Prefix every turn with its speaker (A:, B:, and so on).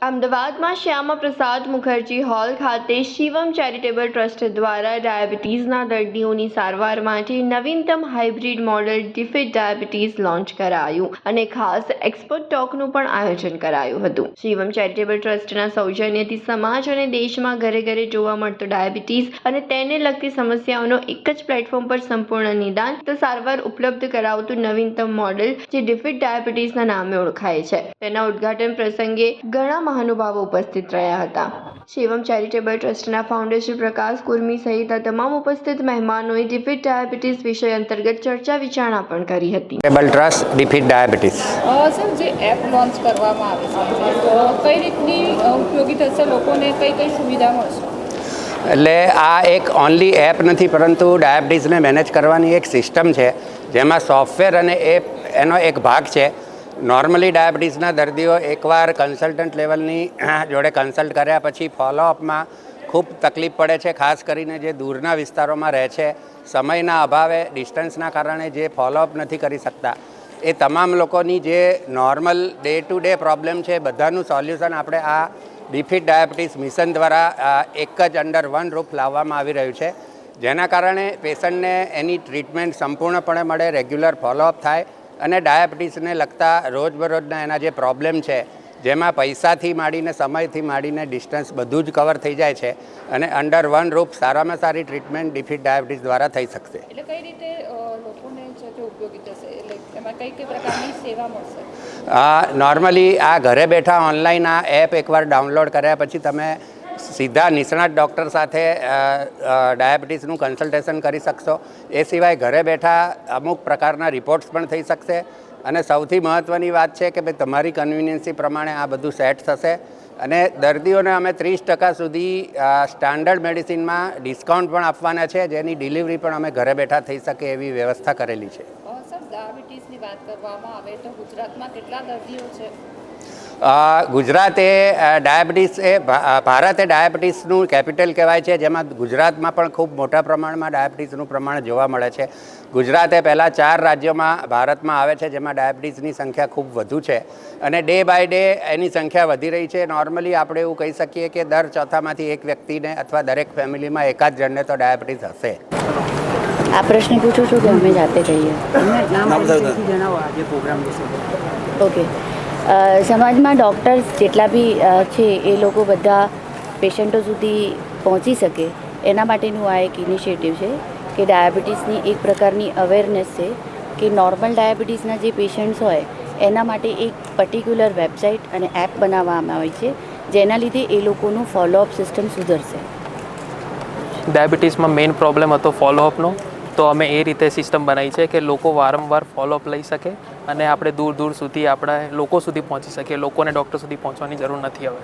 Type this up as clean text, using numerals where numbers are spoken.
A: અમદાવાદમાં શ્યામા પ્રસાદ મુખર્જી હોલ ખાતે Shivam charitable trust દ્વારા ડાયાબિટીસના દર્દીઓની સારવાર માટે નવીનતમ હાઇબ્રિડ મોડેલ ડિફિટ ડાયાબિટીસ લોન્ચ કરાયું અને ખાસ એક્સપર્ટ ટોકનું પણ આયોજન કરાયું હતું. શિવમ ચેરિટેબલ ટ્રસ્ટના સૌજન્યથી સમાજ અને દેશમાં ઘરે ઘરે જોવા મળતો ડાયાબિટીસ અને તેને લગતી સમસ્યાઓનો એક જ પ્લેટફોર્મ પર સંપૂર્ણ નિદાન તથા સારવાર ઉપલબ્ધ કરાવતું નવીનતમ મોડેલ જે ડિફિટ ડાયાબિટીસના નામે ઓળખાય છે. તેના ઉદ્ઘાટન પ્રસંગે ઘણા મહાનુભાવો ઉપસ્થિત રહ્યા હતા. શિવમ ચેરિટેબલ ટ્રસ્ટના ફાઉન્ડર શ્રી પ્રકાશ કુર્મી સહિત તમામ ઉપસ્થિત મહેમાનોએ ડિફિટ ડાયાબિટીસ વિષય અંતર્ગત ચર્ચા વિચારણા પણ કરી હતી.
B: ટ્રસ્ટ ડિફિટ ડાયાબિટીસ
C: સર, જે એપ લોન્ચ કરવામાં આવે છે તો કઈ રીતની ઉપયોગી થશે, લોકોને કઈ કઈ સુવિધા મળશે?
B: એટલે આ એક ઓનલી એપ નથી, પરંતુ ડાયાબિટીસને મેનેજ કરવાની એક સિસ્ટમ છે, જેમાં સોફ્ટવેર અને એપ એનો એક ભાગ છે. નોર્મલી ડાયાબિટીસના દર્દીઓ એકવાર કન્સલ્ટન્ટ લેવલની જોડે કન્સલ્ટ કર્યા પછી ફોલોઅપમાં ખૂબ તકલીફ પડે છે. ખાસ કરીને જે દૂરના વિસ્તારોમાં રહે છે, સમયના અભાવે, ડિસ્ટન્સના કારણે જે ફોલોઅપ નથી કરી શકતા, એ તમામ લોકોની જે normal day to day problem છે, બધાનું સોલ્યુશન આપણે આ ડિફિટ ડાયાબિટીસ મિશન દ્વારા એક જ અંડર વન રૂફ લાવવામાં આવી રહ્યું છે, જેના કારણે પેશન્ટને એની ટ્રીટમેન્ટ સંપૂર્ણપણે મળે, રેગ્યુલર ફોલોઅપ થાય અને ડાયાબિટીસને લગતા રોજબરોજના એના જે પ્રોબ્લેમ છે, જેમાં પૈસાથી માંડીને સમયથી માંડીને ડિસ્ટન્સ બધું જ કવર થઈ જાય છે અને અંડર વન રૂપ સારામાં સારી ટ્રીટમેન્ટ ડિફિટ ડાયાબિટીસ દ્વારા થઈ શકશે.
C: એટલે કઈ રીતે લોકોને છે તે ઉપયોગી થશે, એટલે એમાં કઈ કઈ પ્રકારની સેવા મળશે?
B: નોર્મલી આ ઘરે બેઠા ઓનલાઈન આ એપ એકવાર ડાઉનલોડ કર્યા પછી તમે સીધા નિષ્ણાત ડૉક્ટર સાથે ડાયાબિટીસનું કન્સલ્ટેશન કરી શકશો. એ સિવાય ઘરે બેઠા અમુક પ્રકારના રિપોર્ટ્સ પણ થઈ શકશે અને સૌથી મહત્ત્વની વાત છે કે ભાઈ તમારી કન્વિનિયન્સી પ્રમાણે આ બધું સેટ થશે અને દર્દીઓને અમે 30% સુધી સ્ટાન્ડર્ડ મેડિસિનમાં ડિસ્કાઉન્ટ પણ આપવાના છે, જેની ડિલિવરી પણ અમે ઘરે બેઠા થઈ શકે એવી વ્યવસ્થા કરેલી છે.
C: સર, ડાયાબિટીસની વાત કરવામાં આવે તો ગુજરાતમાં કેટલા દર્દીઓ છે?
B: ગુજરાત એ ડાયાબિટીસ એ ભારત એ ડાયાબિટીસનું કેપિટલ કહેવાય છે, જેમાં ગુજરાતમાં પણ ખૂબ મોટા પ્રમાણમાં ડાયાબિટીસનું પ્રમાણ જોવા મળે છે. ગુજરાત એ પહેલાં 4 રાજ્યોમાં ભારતમાં આવે છે, જેમાં ડાયાબિટીસની સંખ્યા ખૂબ વધુ છે અને ડે બાય ડે એની સંખ્યા વધી રહી છે. નોર્મલી આપણે એવું કહી શકીએ કે દર ચોથામાંથી એક વ્યક્તિને અથવા દરેક ફેમિલીમાં એકાદ જણને તો ડાયાબિટીસ હશે.
D: આ પ્રશ્ન પૂછું છું કે અમે જાતે કહીએ? ઓકે. સમાજમાં ડૉક્ટર્સ જેટલા બી છે એ લોકો બધા પેશન્ટો સુધી પહોંચી શકે એના માટેનું આ એક ઇનિશિયેટિવ છે કે ડાયાબિટીસની એક પ્રકારની અવેરનેસ છે કે નોર્મલ ડાયાબિટીસના જે પેશન્ટ્સ હોય એના માટે એક પર્ટિક્યુલર વેબસાઇટ અને એપ બનાવવામાં આવી છે, જેના લીધે એ લોકોનું ફોલોઅપ સિસ્ટમ સુધરશે.
E: ડાયાબિટીસમાં મેઇન પ્રોબ્લેમ હતો ફોલોઅપનો, તો અમે એ રીતે સિસ્ટમ બનાવી છે કે લોકો વારંવાર ફોલોઅપ લઈ શકે અને આપણે દૂર દૂર સુધી આપણા લોકો સુધી પહોંચી શકીએ. લોકોને ડૉક્ટર સુધી પહોંચવાની જરૂર નથી હવે.